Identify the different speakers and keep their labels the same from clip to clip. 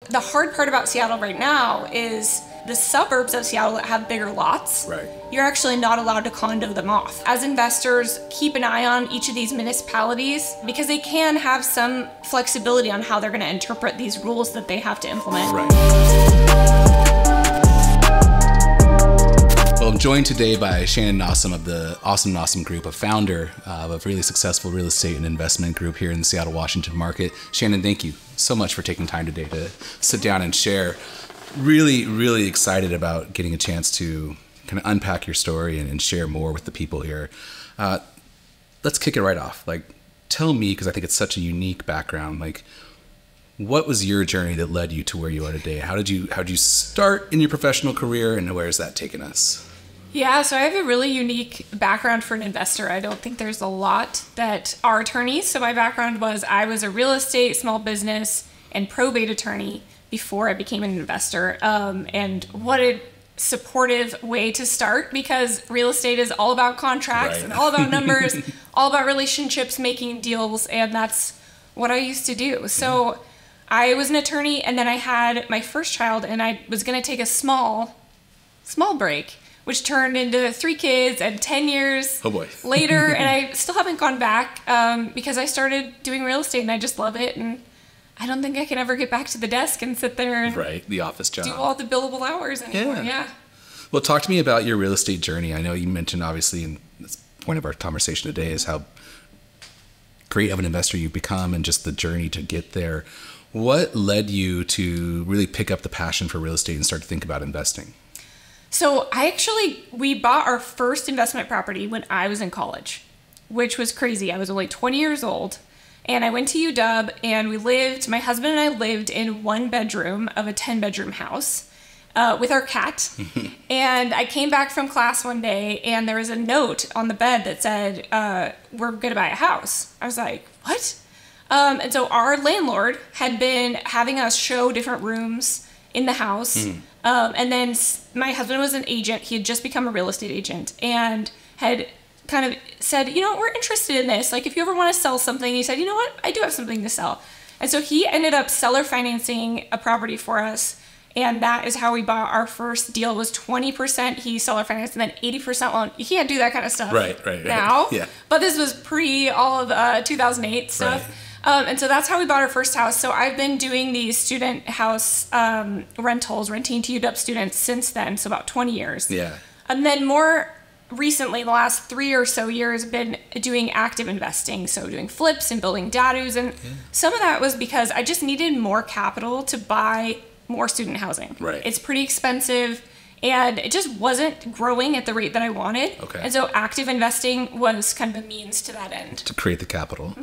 Speaker 1: The hard part about Seattle right now is the suburbs of Seattle that have bigger lots,
Speaker 2: Right.
Speaker 1: you're actually not allowed to condo them off. As investors, keep an eye on each of these municipalities because they can have some flexibility on how they're going to interpret these rules that they have to implement.
Speaker 2: Right. Well, I'm joined today by Shannon Nossum of the Awesome Nossum Group, a founder of a really successful real estate and investment group here in the Seattle, Washington market. Shannon, thank you so much for taking time today to sit down and share. Really, really excited about getting a chance to kind of unpack your story and share more with the people here. Let's kick it right off. Like, tell me, because I think it's such a unique background, like, what was your journey that led you to where you are today? How did you start in your professional career, and where has that taken us?
Speaker 1: Yeah, so I have a really unique background for an investor. I don't think there's a lot that are attorneys. So my background was I was a real estate, small business, and probate attorney before I became an investor. And what a supportive way to start, because real estate is all about contracts and all about numbers, all about relationships, making deals, and that's what I used to do. So I was an attorney, and then I had my first child, and I was going to take a small break, which turned into 3 kids and 10 years later, and I still haven't gone back because I started doing real estate, and I just love it, and I don't think I can ever get back to the desk and sit there and
Speaker 2: the office job,
Speaker 1: do all the billable hours anymore. Yeah.
Speaker 2: Well, talk to me about your real estate journey. I know you mentioned, obviously, and the point of our conversation today is how great of an investor you've become and just the journey to get there. What led you to really pick up the passion for real estate and start to think about investing?
Speaker 1: So we bought our first investment property when I was in college, which was crazy. I was only 20 years old. And I went to UW, and my husband and I lived in 1 bedroom of a 10-bedroom house with our cat. And I came back from class one day, and there was a note on the bed that said, we're going to buy a house. I was like, what? And so our landlord had been having us show different rooms in the house. And then my husband was an agent. He had just become a real estate agent and had kind of said, we're interested in this. Like, if you ever want to sell something, he said, you know what, I do have something to sell. And so he ended up seller financing a property for us. And that is how we bought our first deal. Was 20% he seller financed and then 80% loan. You can't do that kind of stuff now. Yeah. But this was pre all of 2008 stuff. And so that's how we bought our first house. So I've been doing these student house rentals, renting to UW students since then. So about 20 years. Yeah. And then more recently, the last 3 or so years, been doing active investing, so doing flips and building dados, and some of that was because I just needed more capital to buy more student housing. It's pretty expensive, and it just wasn't growing at the rate that I wanted. And so active investing was kind of a means to that end. To
Speaker 2: create the capital.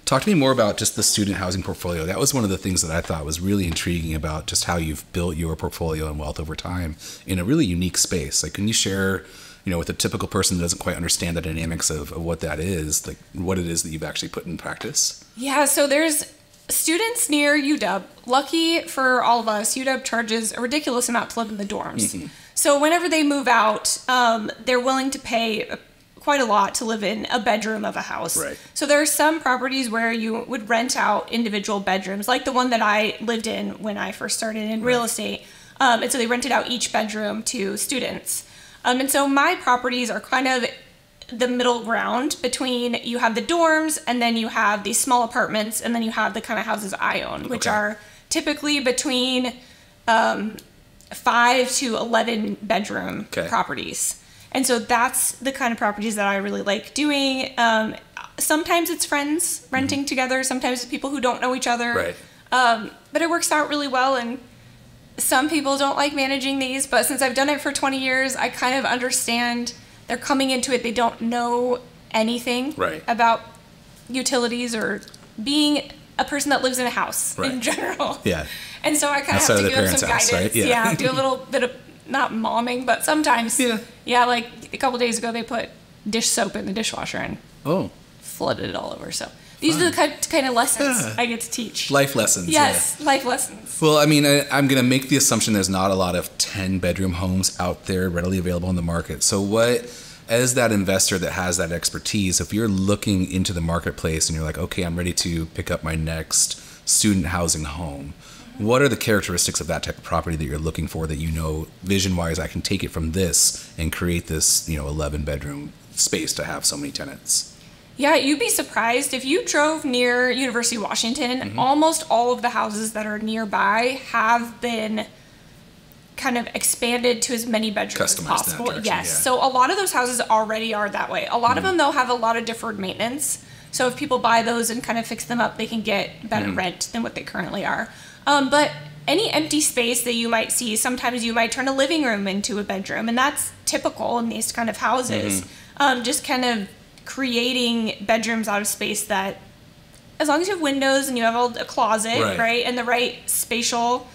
Speaker 2: Talk to me more about just the student housing portfolio. That was one of the things that I thought was really intriguing about just how you've built your portfolio and wealth over time in a really unique space. Like, can you share, with a typical person that doesn't quite understand the dynamics of what that is, like what it is that you've actually put in practice?
Speaker 1: Yeah, so there's students near UW. Lucky for all of us, UW charges a ridiculous amount to live in the dorms. So whenever they move out, they're willing to pay quite a lot to live in a bedroom of a house. So there are some properties where you would rent out individual bedrooms, like the one that I lived in when I first started in real estate. And so they rented out each bedroom to students. And so my properties are kind of the middle ground between, you have the dorms, and then you have these small apartments, and then you have the kind of houses I own, which are typically between 5 to 11 bedroom properties. And so that's the kind of properties that I really like doing. Sometimes it's friends renting together. Sometimes it's people who don't know each other. But it works out really well, and some people don't like managing these, but since I've done it for 20 years, I kind of understand. They're coming into it, they don't know anything about utilities or being a person that lives in a house in general. And so I kind of have to give them some guidance. Do a little bit of, not momming, but sometimes. Like a couple days ago, they put dish soap in the dishwasher and flooded it all over. So these are the kind of lessons I get to teach. Life lessons. Yes, life lessons.
Speaker 2: Well, I mean, I'm going to make the assumption there's not a lot of 10-bedroom homes out there readily available in the market. So what, as that investor that has that expertise, if you're looking into the marketplace and you're like, okay, I'm ready to pick up my next student housing home, What are the characteristics of that type of property that you're looking for that you know vision-wise I can take it from this and create this, 11-bedroom space to have so many tenants?
Speaker 1: Yeah, you'd be surprised if you drove near University of Washington, almost all of the houses that are nearby have been kind of expanded to as many bedrooms as possible. Yes. Yeah. So a lot of those houses already are that way. A lot of them, though, have a lot of deferred maintenance. So if people buy those and kind of fix them up, they can get better rent than what they currently are. But any empty space that you might see, sometimes you might turn a living room into a bedroom, and that's typical in these kind of houses. Just kind of creating bedrooms out of space that, as long as you have windows and you have a closet, right, and the right spatial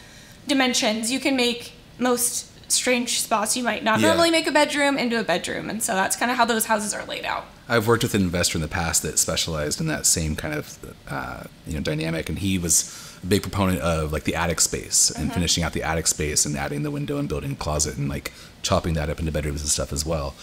Speaker 1: dimensions, you can make most strange spots you might not normally make a bedroom into a bedroom. And so that's kind of how those houses are laid out.
Speaker 2: I've worked with an investor in the past that specialized in that same kind of dynamic, and he was a big proponent of like the attic space and finishing out the attic space and adding the window and building a closet and like chopping that up into bedrooms and stuff as well.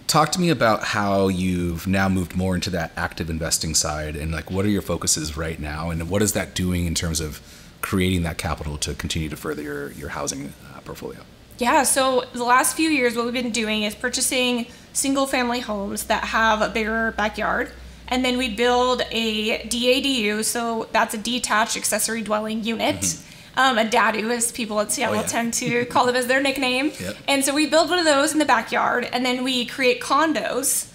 Speaker 2: Talk to me about how you've now moved more into that active investing side, and like what are your focuses right now, and what is that doing in terms of creating that capital to continue to further your housing portfolio? Yeah,
Speaker 1: so the last few years what we've been doing is purchasing single family homes that have a bigger backyard, and then we build a DADU, so that's a detached accessory dwelling unit. A dadu, as people in Seattle tend to call them as their nickname. And so we build one of those in the backyard, and then we create condos.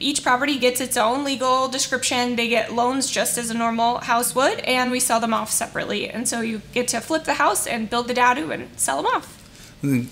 Speaker 1: Each property gets its own legal description. They get loans just as a normal house would, and we sell them off separately. And so you get to flip the house and build the dadu and sell them off.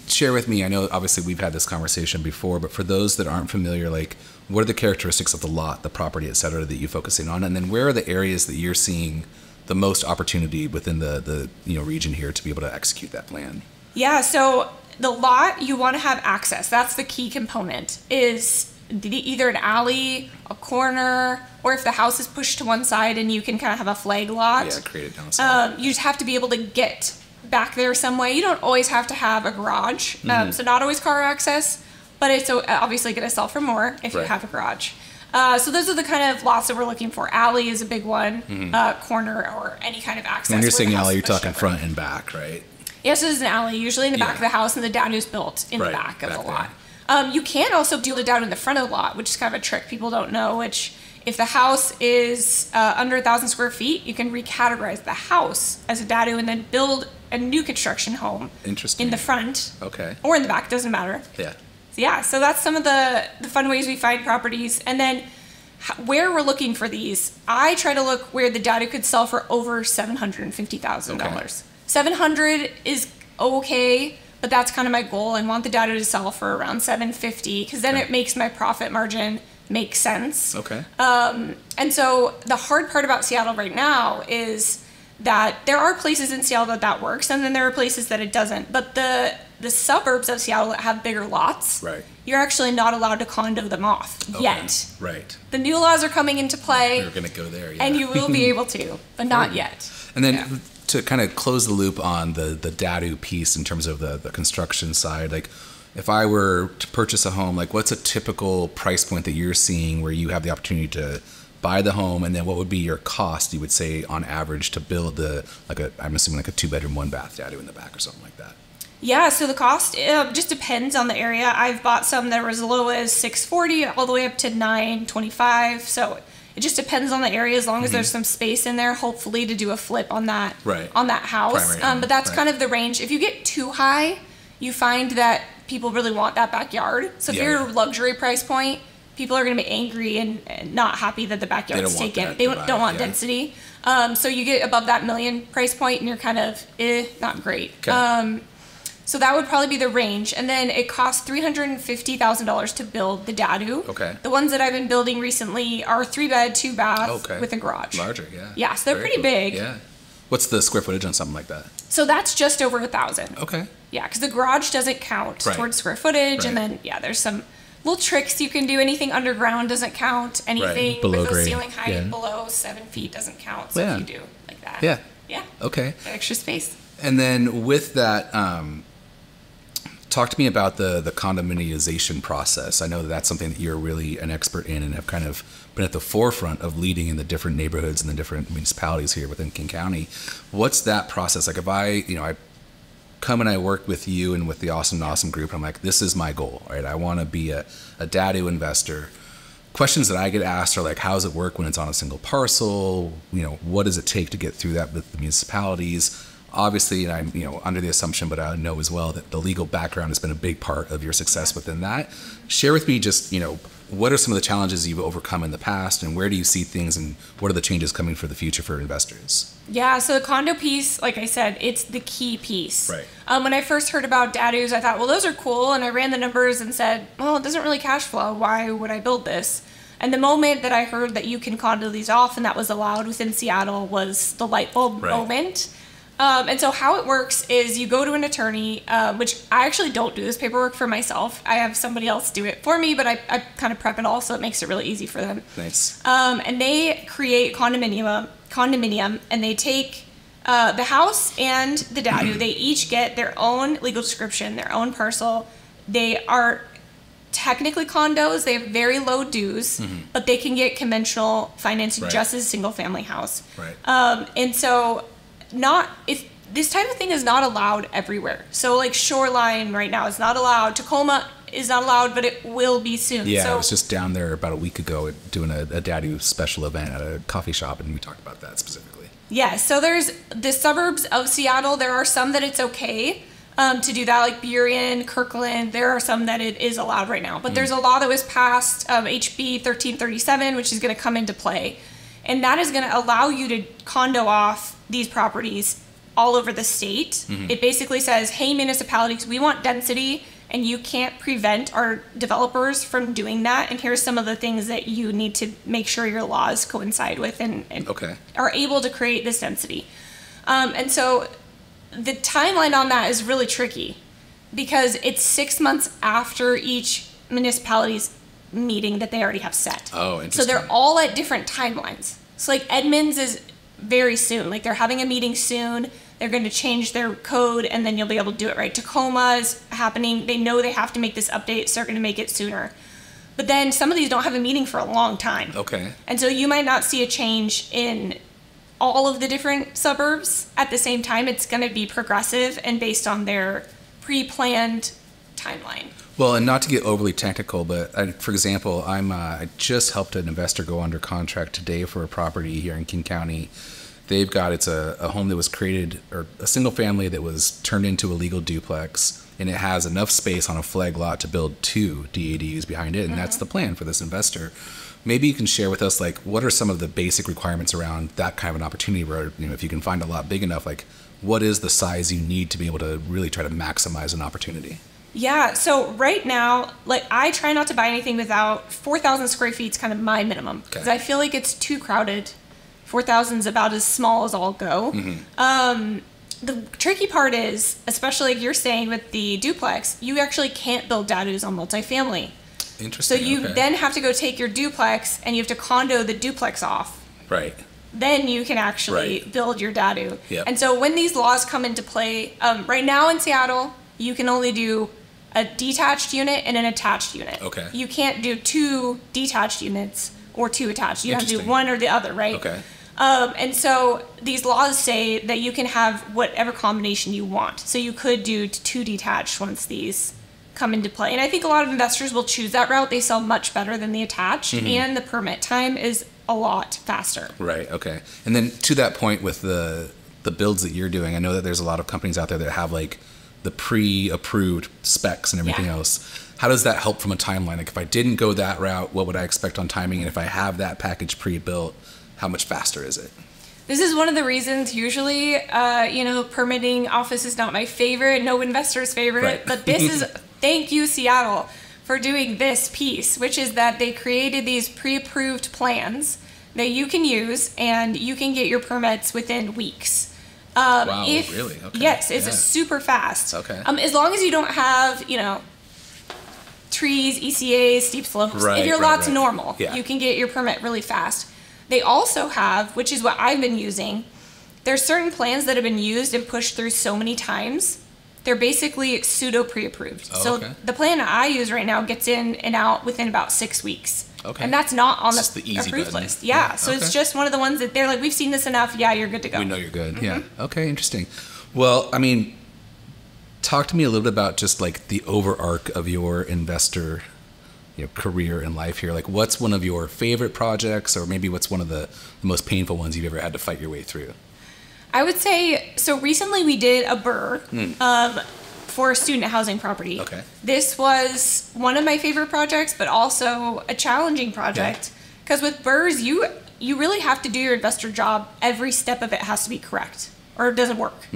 Speaker 2: Share with me, I know obviously we've had this conversation before, but for those that aren't familiar, like what are the characteristics of the lot, the property, et cetera, that you're focusing on? And then where are the areas that you're seeing the most opportunity within the region here to be able to execute that plan?
Speaker 1: Yeah, so the lot, you want to have access. That's the key component, is either an alley, a corner, or if the house is pushed to one side and you can kind of have a flag lot.
Speaker 2: Yeah, create it down the side.
Speaker 1: You just have to be able to get back there some way. You don't always have to have a garage, so not always car access, but it's obviously going to sell for more if you have a garage. So those are the kind of lots that we're looking for. Alley is a big one, corner, or any kind of access.
Speaker 2: When you're saying alley, you're talking front and back, right?
Speaker 1: Yes, it is an alley, usually in the back of the house, and the dadu is built in the back of the lot. You can also do the dadu in the front of the lot, which is kind of a trick people don't know, which if the house is under 1,000 square feet, you can recategorize the house as a dadu and then build a new construction home in the front or in the back, doesn't matter. So that's some of the fun ways we find properties. And then where we're looking for these, I try to look where the dadu could sell for over $750,000. $700 is okay, but that's kind of my goal. I want the dadu to sell for around $750 because then it makes my profit margin make sense. And so the hard part about Seattle right now is that there are places in Seattle that works, and then there are places that it doesn't. But the suburbs of Seattle that have bigger lots, you're actually not allowed to condo them off yet. The new laws are coming into play.
Speaker 2: We're going to go there,
Speaker 1: and you will be able to, but not yet.
Speaker 2: And then to kind of close the loop on the dadu piece in terms of the construction side, like if I were to purchase a home, like what's a typical price point that you're seeing where you have the opportunity to buy the home, and then what would be your cost, you would say, on average to build I'm assuming like a 2-bedroom, 1-bath dadu in the back or something like that?
Speaker 1: Yeah, so the cost just depends on the area. I've bought some that were as low as $640 all the way up to $925. So it just depends on the area, as long as there's some space in there, hopefully, to do a flip on that house. But that's kind of the range. If you get too high, you find that people really want that backyard. So if you're a luxury price point, people are going to be angry and not happy that the backyard's taken. They don't want density. So you get above that $1 million price point and you're kind of, not great. So that would probably be the range. And then it costs $350,000 to build the dadu. The ones that I've been building recently are 3-bed, 2-bath with a garage.
Speaker 2: Larger,
Speaker 1: Yeah, so they're pretty big.
Speaker 2: What's the square footage on something like that?
Speaker 1: So that's just over 1,000. Yeah, because the garage doesn't count towards square footage. And then, there's some little tricks you can do. Anything underground doesn't count. Anything below with a ceiling height below 7 feet doesn't count. So if you do like that. Extra space.
Speaker 2: And then with that, Talk to me about the condominialization process. I know that that's something that you're really an expert in and have kind of been at the forefront of leading in the different neighborhoods and the different municipalities here within King County. What's that process like? If I come and I work with you and with the Awesome Nossum group, I'm like, this is my goal, right? I want to be a dadu investor. Questions that I get asked are like, how does it work when it's on a single parcel? What does it take to get through that with the municipalities? Obviously, and I'm under the assumption, but I know as well that the legal background has been a big part of your success within that. Share with me just, what are some of the challenges you've overcome in the past, and where do you see things, and what are the changes coming for the future for investors?
Speaker 1: Yeah, so the condo piece, like I said, it's the key piece.
Speaker 2: Right.
Speaker 1: When I first heard about dadus, I thought, well, those are cool, and I ran the numbers and said, well, it doesn't really cash flow. Why would I build this? And the moment that I heard that you can condo these off, and that was allowed within Seattle, was the light bulb moment. And so how it works is you go to an attorney, which I actually don't do this paperwork for myself. I have somebody else do it for me, but I kind of prep it all, so it makes it really easy for them.
Speaker 2: Nice.
Speaker 1: And they create condominium, and they take the house and the dadu. They each get their own legal description, their own parcel. They are technically condos. They have very low dues, but they can get conventional financing just as a single family house.
Speaker 2: Right.
Speaker 1: And so if this type of thing is not allowed everywhere. So like Shoreline right now is not allowed. Tacoma is not allowed, but it will be soon.
Speaker 2: Yeah,
Speaker 1: so,
Speaker 2: I was just down there about a week ago doing a dadu special event at a coffee shop, and we talked about that specifically.
Speaker 1: Yeah, so there's the suburbs of Seattle. There are some that it's okay to do that, like Burien, Kirkland. There are some that it is allowed right now. But there's a law that was passed, HB 1337, which is going to come into play. And that is going to allow you to condo off these properties all over the state. It basically says, hey, municipalities, we want density, and you can't prevent our developers from doing that. And here's some of the things that you need to make sure your laws coincide with and are able to create this density. And so the timeline on that is really tricky because it's 6 months after each municipality's meeting that they already have set.
Speaker 2: Oh, interesting.
Speaker 1: So they're all at different timelines. So like Edmonds is very soon. Like they're having a meeting soon. They're going to change their code, and then you'll be able to do it right. Tacoma is happening. They know they have to make this update, so they're going to make it sooner. But then some of these don't have a meeting for a long time.
Speaker 2: Okay.
Speaker 1: And so you might not see a change in all of the different suburbs at the same time. It's going to be progressive and based on their pre-planned timeline.
Speaker 2: Well, and not to get overly technical, but for example, I just helped an investor go under contract today for a property here in King County. They've got, it's a home that was created, or a single family that was turned into a legal duplex, and it has enough space on a flag lot to build 2 DADUs behind it, and that's the plan for this investor. Maybe you can share with us, like, what are some of the basic requirements around that kind of an opportunity where, if you can find a lot big enough, like, what is the size you need to be able to really try to maximize an opportunity?
Speaker 1: Yeah, so right now, like I try not to buy anything without 4,000 square feet is kind of my minimum because I feel like it's too crowded. 4,000 is about as small as I'll go. The tricky part is, especially like you're saying with the duplex, you actually can't build dadus on multifamily.
Speaker 2: Interesting.
Speaker 1: So you then have to go take your duplex and you have to condo the duplex off.
Speaker 2: Right.
Speaker 1: Then you can actually build your dadu.
Speaker 2: Yep.
Speaker 1: And so when these laws come into play, right now in Seattle, you can only do a detached unit and an attached unit.
Speaker 2: Okay.
Speaker 1: You can't do 2 detached units or 2 attached. You have to do one or the other, right?
Speaker 2: Okay.
Speaker 1: And so these laws say that you can have whatever combination you want. So you could do 2 detached once these come into play. And I think a lot of investors will choose that route. They sell much better than the attached, and the permit time is a lot faster.
Speaker 2: Right. Okay. And then to that point with the builds that you're doing, I know that there's a lot of companies out there that have like the pre-approved specs and everything else. How does that help from a timeline? Like if I didn't go that route, what would I expect on timing? And if I have that package pre-built, how much faster is it?
Speaker 1: This is one of the reasons usually, permitting office is not my favorite, no investor's favorite, but this is, thank you Seattle for doing this piece, which is that they created these pre-approved plans that you can use and you can get your permits within weeks.
Speaker 2: Wow, really? Okay.
Speaker 1: Yes, it's super fast.
Speaker 2: Okay.
Speaker 1: As long as you don't have, trees, ECAs, steep slopes. If your lot's normal, you can get your permit really fast. They also have, which is what I've been using, there's certain plans that have been used and pushed through so many times They're basically pseudo pre-approved.
Speaker 2: Oh,
Speaker 1: so
Speaker 2: okay.
Speaker 1: the plan I use right now gets in and out within about 6 weeks.
Speaker 2: Okay.
Speaker 1: And that's not on
Speaker 2: It's
Speaker 1: the
Speaker 2: just the easy
Speaker 1: approved
Speaker 2: button.
Speaker 1: list. Yeah. So it's
Speaker 2: Okay.
Speaker 1: just one of the ones that they're like, we've seen this enough. Yeah, you're good to go.
Speaker 2: We know you're good. Yeah. Okay, interesting. Well, I mean, talk to me a little bit about just like the overarch of your investor, career and life here. Like, what's one of your favorite projects, or maybe what's one of the most painful ones you've ever had to fight your way through?
Speaker 1: I would say, so recently we did a BRRRR for a student housing property.
Speaker 2: Okay.
Speaker 1: This was one of my favorite projects, but also a challenging project. Because with BRRRRs, you really have to do your investor job. Every step of it has to be correct, or it doesn't work.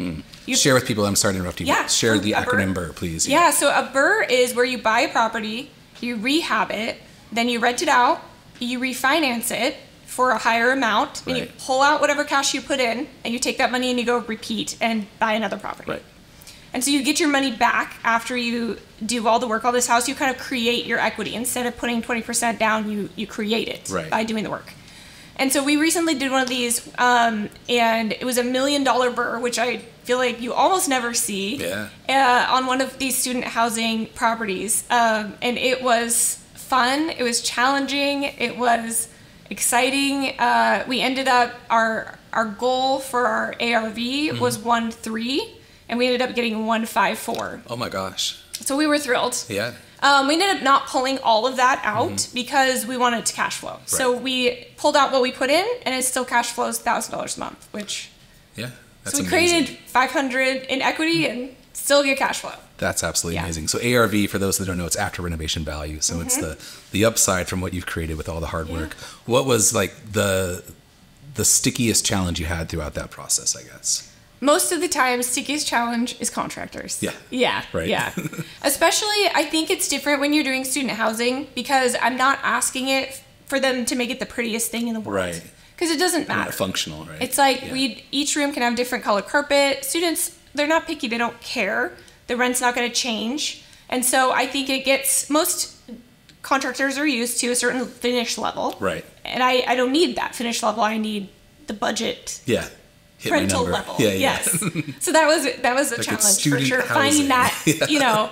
Speaker 2: Share with people. I'm sorry to interrupt you.
Speaker 1: Yeah,
Speaker 2: Share the
Speaker 1: a
Speaker 2: acronym
Speaker 1: BRRRR.
Speaker 2: BRRRR, please.
Speaker 1: Yeah, so a BRRRR is where you buy a property, you rehab it, then you rent it out, you refinance it for a higher amount, and you
Speaker 2: Right.
Speaker 1: pull out whatever cash you put in, and you take that money and you go repeat and buy another property.
Speaker 2: Right.
Speaker 1: And so you get your money back after you do all the work on this house. You kind of create your equity. Instead of putting 20% down, you create it
Speaker 2: Right.
Speaker 1: by doing the work. And so we recently did one of these, and it was $1 million BRRRR, which I feel like you almost never see on one of these student housing properties. And it was fun. It was challenging. It was exciting. We ended up, our goal for our ARV was 1.3, and we ended up getting 1.54.
Speaker 2: Oh my gosh.
Speaker 1: So we were thrilled.
Speaker 2: Yeah.
Speaker 1: We ended up not pulling all of that out because we wanted to cash flow. So we pulled out what we put in, and it still cash flows $1,000 a month, which
Speaker 2: Yeah. That's
Speaker 1: so we
Speaker 2: amazing.
Speaker 1: created $500 in equity and still get cash flow.
Speaker 2: That's absolutely
Speaker 1: Yeah.
Speaker 2: amazing. So ARV, for those that don't know, it's after renovation value. So it's the upside from what you've created with all the hard work. What was like the stickiest challenge you had throughout that process, I guess?
Speaker 1: Most of the time, stickiest challenge is contractors.
Speaker 2: Yeah.
Speaker 1: Yeah.
Speaker 2: Right.
Speaker 1: Yeah. Especially, I think it's different when you're doing student housing because I'm not asking it for them to make it the prettiest thing in the world.
Speaker 2: Right.
Speaker 1: Because it doesn't matter.
Speaker 2: Not functional, right?
Speaker 1: It's like each room can have different colored carpet. Students, they're not picky. They don't care. The rent's not going to change. And so I think most contractors are used to a certain finish level.
Speaker 2: Right.
Speaker 1: And I don't need that finish level. I need the budget.
Speaker 2: Yeah. Hit my
Speaker 1: Rental
Speaker 2: number.
Speaker 1: level.
Speaker 2: Yeah,
Speaker 1: Yes. So that was a
Speaker 2: Like
Speaker 1: challenge
Speaker 2: it's
Speaker 1: for
Speaker 2: student
Speaker 1: sure.
Speaker 2: housing.
Speaker 1: Finding that,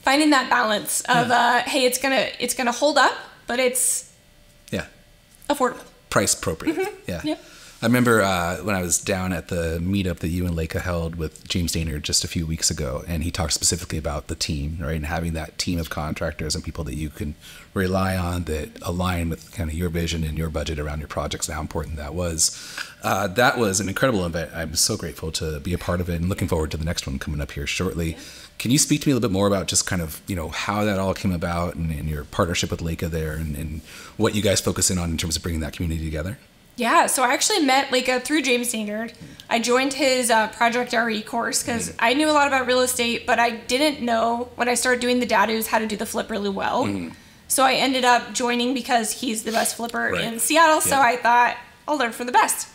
Speaker 1: finding that balance of hey, it's gonna hold up, but it's
Speaker 2: Yeah.
Speaker 1: affordable.
Speaker 2: Price appropriate. Yeah.
Speaker 1: Yep.
Speaker 2: I remember when I was down at the meetup that you and Leica held with James Daynard just a few weeks ago, and he talked specifically about the team, right, and having that team of contractors and people that you can rely on that align with kind of your vision and your budget around your projects and how important that was. That was an incredible event. I'm so grateful to be a part of it and looking forward to the next one coming up here shortly. Can you speak to me a little bit more about just kind of, how that all came about and your partnership with Leica there and what you guys focus in on in terms of bringing that community together?
Speaker 1: Yeah, so I actually met Leica through James Daynard. I joined his Project RE course because I knew a lot about real estate, but I didn't know when I started doing the dados how to do the flip really well. So I ended up joining because he's the best flipper in Seattle, so I thought I'll learn from the best.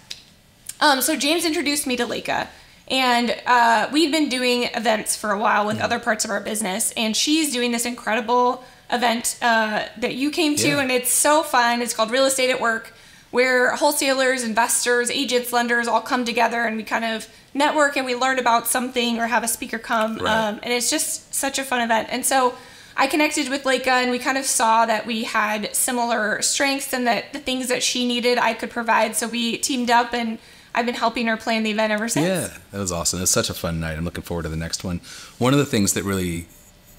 Speaker 1: So James introduced me to Leica, and we'd been doing events for a while with other parts of our business, and she's doing this incredible event that you came to, and it's so fun. It's called Real Estate at Work, where wholesalers, investors, agents, lenders all come together and we kind of network and we learn about something or have a speaker come. And it's just such a fun event. And so I connected with Leica and we kind of saw that we had similar strengths and that the things that she needed I could provide. So we teamed up and I've been helping her plan the event ever since.
Speaker 2: Yeah, that was awesome. It was such a fun night. I'm looking forward to the next one. One of the things that really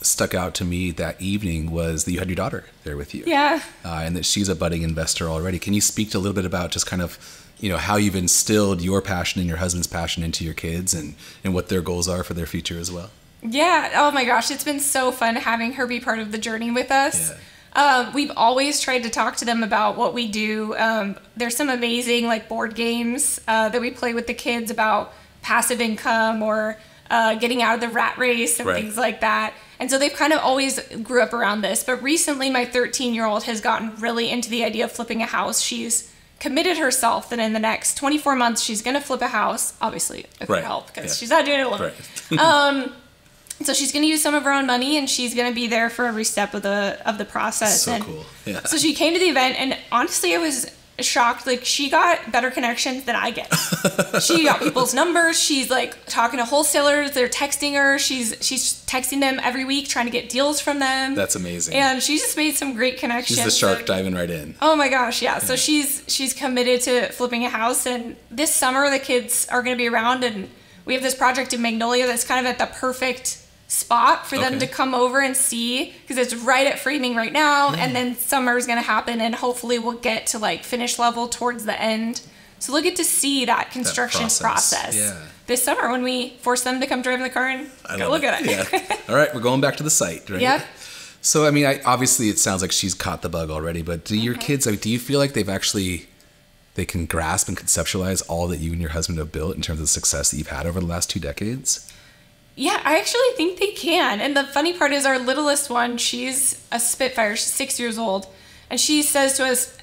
Speaker 2: stuck out to me that evening was that you had your daughter there with you.
Speaker 1: Yeah.
Speaker 2: And that she's a budding investor already. Can you speak to a little bit about just kind of, how you've instilled your passion and your husband's passion into your kids and what their goals are for their future as well?
Speaker 1: Yeah. Oh my gosh. It's been so fun having her be part of the journey with us. Yeah. We've always tried to talk to them about what we do. There's some amazing board games that we play with the kids about passive income or getting out of the rat race and things like that. And so they've kind of always grew up around this. But recently, my 13-year-old has gotten really into the idea of flipping a house. She's committed herself that in the next 24 months, she's going to flip a house. Obviously, with her help, because she's not doing it alone. So she's going to use some of her own money, and she's going to be there for every step of the process.
Speaker 2: So cool. Yeah.
Speaker 1: So she came to the event, and honestly, shocked. Like, she got better connections than I get. She got people's numbers. She's like talking to wholesalers. They're texting her. She's texting them every week, trying to get deals from them.
Speaker 2: That's amazing.
Speaker 1: And she just made some great connections.
Speaker 2: She's the shark diving right in.
Speaker 1: Oh my gosh, yeah. So she's committed to flipping a house, and this summer the kids are going to be around, and we have this project in Magnolia that's kind of at the perfect spot for them to come over and see, because it's right at framing right now, and then summer is going to happen, and hopefully we'll get to like finish level towards the end. So they'll get to see that construction process this summer when we force them to come drive in the car and go look at it.
Speaker 2: Yeah. All right, we're going back to the site, right?
Speaker 1: Yep.
Speaker 2: So, I mean, obviously it sounds like she's caught the bug already, but do your kids, like, do you feel like they can grasp and conceptualize all that you and your husband have built in terms of the success that you've had over the last 2 decades?
Speaker 1: Yeah, I actually think they can. And the funny part is our littlest one, she's a Spitfire, she's 6 years old. And she says to us,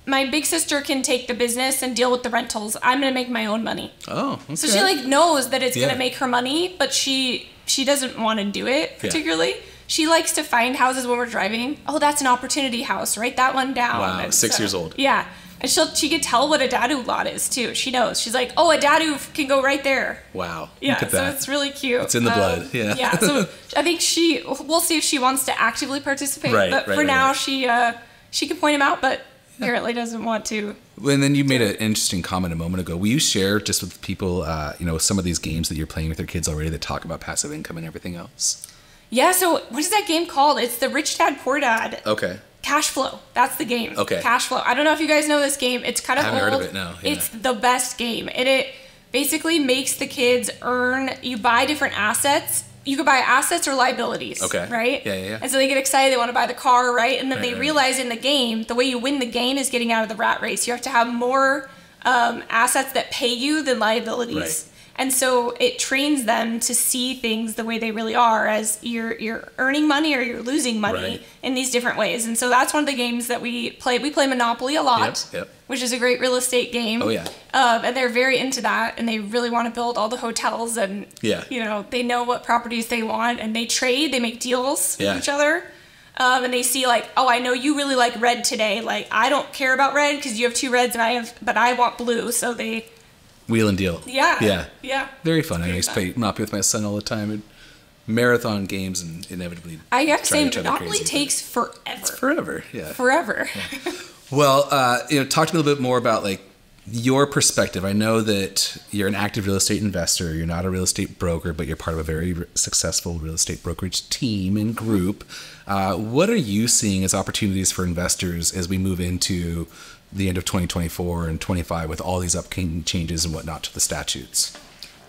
Speaker 1: my big sister can take the business and deal with the rentals. I'm going to make my own money.
Speaker 2: Oh, okay.
Speaker 1: So she like knows that it's going to make her money, but she doesn't want to do it particularly. Yeah. She likes to find houses when we're driving. Oh, that's an opportunity house. Write that one down.
Speaker 2: Wow,
Speaker 1: and
Speaker 2: 6 years old.
Speaker 1: Yeah. And she could tell what a dadu lot is too. She knows. She's like, oh, a dadu can go right there.
Speaker 2: Wow.
Speaker 1: Yeah.
Speaker 2: Look at
Speaker 1: so
Speaker 2: that.
Speaker 1: it's really cute.
Speaker 2: It's in the blood. Yeah.
Speaker 1: Yeah. So I think we'll see if she wants to actively participate.
Speaker 2: Right.
Speaker 1: But for now, she can point them out, but apparently doesn't want to.
Speaker 2: And then you made an interesting comment a moment ago. Will you share just with people, some of these games that you're playing with your kids already that talk about passive income and everything else?
Speaker 1: Yeah. So what is that game called? It's the Rich Dad Poor Dad.
Speaker 2: Okay.
Speaker 1: Cash Flow. That's the game.
Speaker 2: Okay.
Speaker 1: Cash Flow. I don't know if you guys know this game. It's kind of old. I haven't
Speaker 2: heard of it, no. Yeah.
Speaker 1: It's the best game. And it basically makes the kids you buy different assets. You could buy assets or liabilities.
Speaker 2: Okay.
Speaker 1: Right?
Speaker 2: Yeah.
Speaker 1: And so they get excited. They want to buy the car, right? And then they realize in the game, the way you win the game is getting out of the rat race. You have to have more assets that pay you than liabilities. Right. And so it trains them to see things the way they really are, as you're earning money or you're losing money in these different ways. And so that's one of the games that we play. We play Monopoly a lot, which is a great real estate game. Oh, yeah. And they're very into that, and they really want to build all the hotels, and they know what properties they want, and they trade, they make deals with each other. And they see like, oh, I know you really like red today. Like, I don't care about red because you have 2 reds but I want blue. So they
Speaker 2: wheel and deal.
Speaker 1: Yeah.
Speaker 2: Very fun. I used to play Monopoly with my son all the time. And marathon games, and inevitably
Speaker 1: I have to say, Monopoly takes forever.
Speaker 2: It's forever. Yeah.
Speaker 1: Forever.
Speaker 2: Yeah. Well, talk to me a little bit more about like your perspective. I know that you're an active real estate investor. You're not a real estate broker, but you're part of a very successful real estate brokerage team and group. What are you seeing as opportunities for investors as we move into the end of 2024 and 25 with all these upcoming changes and whatnot to the statutes?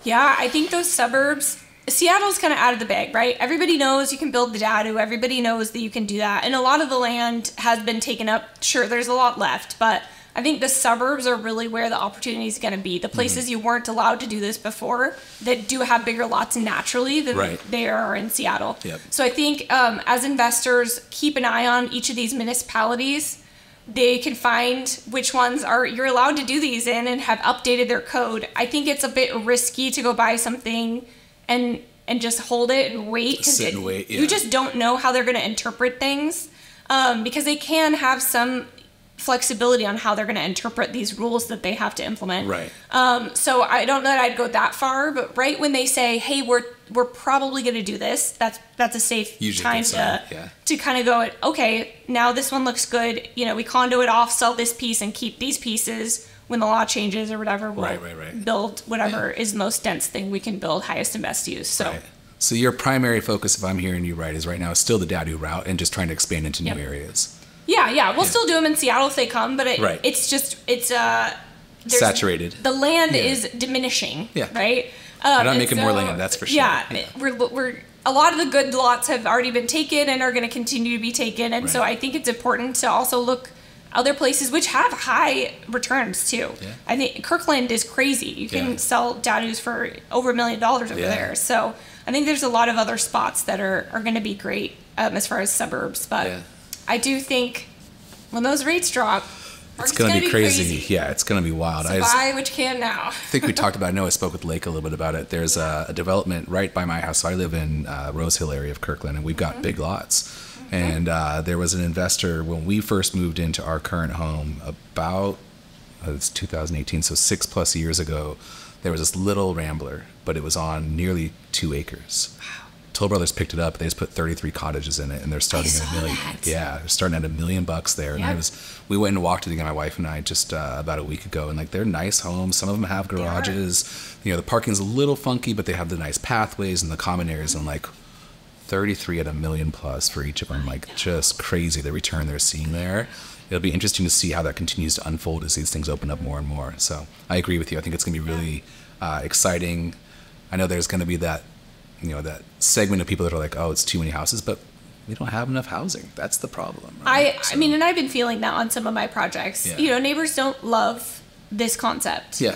Speaker 1: Yeah, I think those suburbs, Seattle's kind of out of the bag, right? Everybody knows you can build the dadu. Everybody knows that you can do that. And a lot of the land has been taken up. Sure, there's a lot left, but I think the suburbs are really where the opportunity is going to be. The places you weren't allowed to do this before that do have bigger lots naturally than there are in Seattle. Yep. So I think as investors, keep an eye on each of these municipalities. They can find which ones you're allowed to do these in and have updated their code. I think it's a bit risky to go buy something and just hold it and wait.
Speaker 2: Sit and wait,
Speaker 1: You just don't know how they're going to interpret things because they can have some flexibility on how they're going to interpret these rules that they have to implement.
Speaker 2: Right.
Speaker 1: So I don't know that I'd go that far, but right when they say, hey, we're probably going to do this, that's a safe time to kind of go, okay, now this one looks good. We condo it off, sell this piece and keep these pieces. When the law changes or whatever, we'll build whatever is the most dense thing we can build, highest and best use.
Speaker 2: So your primary focus, if I'm hearing you right, is right now is still the dadu route and just trying to expand into new areas.
Speaker 1: Yeah. We'll still do them in Seattle if they come, but it's
Speaker 2: saturated.
Speaker 1: The land is diminishing. Yeah. Right.
Speaker 2: We're not making more land, that's for sure.
Speaker 1: Yeah. We're a lot of the good lots have already been taken and are going to continue to be taken, and so I think it's important to also look other places which have high returns too. Yeah. I think Kirkland is crazy. You can sell dadus for over $1 million over there. So I think there's a lot of other spots that are going to be great as far as suburbs. But I do think when those rates drop,
Speaker 2: It's going to be crazy. Yeah, it's going to be wild.
Speaker 1: So buy what you can now.
Speaker 2: I think we talked about, I know I spoke with Lake a little bit about it. There's a development right by my house. So I live in Rose Hill area of Kirkland, and we've got big lots. And there was an investor when we first moved into our current home about, it's 2018, so 6+ years ago. There was this little rambler, but it was on nearly 2 acres. Wow. Toll Brothers picked it up. They just put 33 cottages in it, and they're starting at $1 million. Yeah, they're starting at $1 million there. Yep. And we went and walked it again, my wife and I, just about a week ago. And like, they're nice homes. Some of them have garages. You know, the parking's a little funky, but they have the nice pathways and the common areas. And like 33 at $1 million+ for each of them, like just crazy the return they're seeing there. It'll be interesting to see how that continues to unfold as these things open up more and more. So I agree with you. I think it's going to be really exciting. I know there's going to be that, you know, that segment of people that are like, oh, it's too many houses, but we don't have enough housing. That's the problem. Right?
Speaker 1: I mean, and I've been feeling that on some of my projects. Yeah. You know, neighbors don't love this concept.
Speaker 2: Yeah.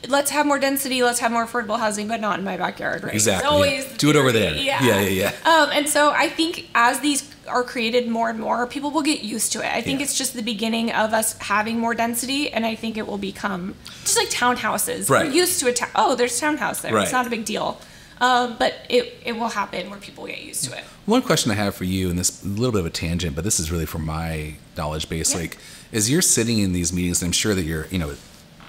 Speaker 1: Let's have more density. Let's have more affordable housing, but not in my backyard. Right?
Speaker 2: Exactly. It's always do it over there.
Speaker 1: Yeah. And so I think as these are created more and more, people will get used to it. I think it's just the beginning of us having more density, and I think it will become just like townhouses. Right. We're used to it. Oh, there's townhouse there. Right. It's not a big deal. But it will happen where people get used to it.
Speaker 2: One question I have for you, and this a little bit of a tangent, but this is really from my knowledge base. Yeah. Like, as you're sitting in these meetings, and I'm sure that you're, you know,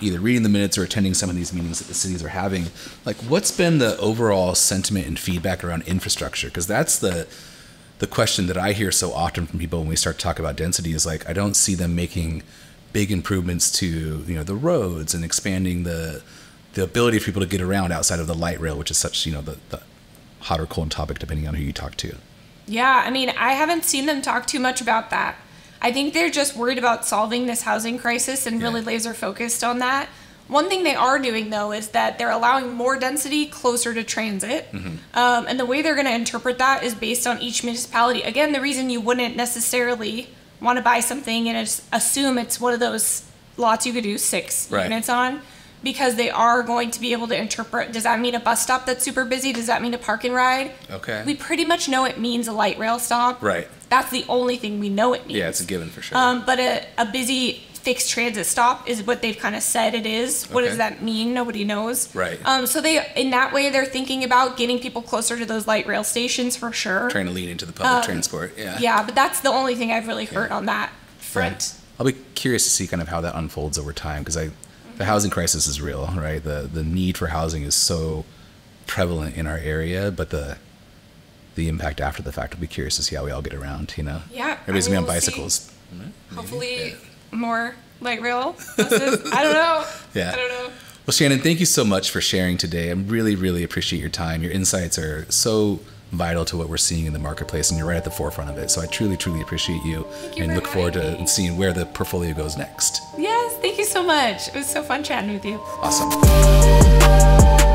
Speaker 2: either reading the minutes or attending some of these meetings that the cities are having, like, what's been the overall sentiment and feedback around infrastructure? Because that's the question that I hear so often from people when we start to talk about density is like, I don't see them making big improvements to, you know, the roads and expanding the ability for people to get around outside of the light rail, which is such, you know, the hot or cold topic depending on who you talk to.
Speaker 1: Yeah, I mean, I haven't seen them talk too much about that. I think they're just worried about solving this housing crisis and really laser focused on that. One thing they are doing, though, is that they're allowing more density closer to transit. Mm-hmm. And the way they're going to interpret that is based on each municipality. Again, the reason you wouldn't necessarily want to buy something and assume it's one of those lots you could do 6 units on, because they are going to be able to interpret, does that mean a bus stop that's super busy? Does that mean a park and ride? Okay. We pretty much know it means a light rail stop. Right. That's the only thing we know it means.
Speaker 2: Yeah, it's a given for sure.
Speaker 1: But a busy fixed transit stop is what they've kind of said it is. What does that mean? Nobody knows. Right. So in that way, they're thinking about getting people closer to those light rail stations for sure.
Speaker 2: Trying to lean into the public transport. Yeah.
Speaker 1: Yeah, but that's the only thing I've really heard on that front.
Speaker 2: Right. I'll be curious to see kind of how that unfolds over time, because the housing crisis is real, right? The need for housing is so prevalent in our area, but the impact after the fact, I'll be curious to see how we all get around, you know?
Speaker 1: Yeah.
Speaker 2: Everybody's going to be on bicycles.
Speaker 1: Hopefully more light rail buses. I don't know. Yeah. I don't know.
Speaker 2: Well, Shannon, thank you so much for sharing today. I really, really appreciate your time. Your insights are so vital to what we're seeing in the marketplace, and you're right at the forefront of it. So I truly, truly appreciate you, and look forward to seeing where the portfolio goes next.
Speaker 1: Yes, thank you so much. It was so fun chatting with you.
Speaker 2: Awesome.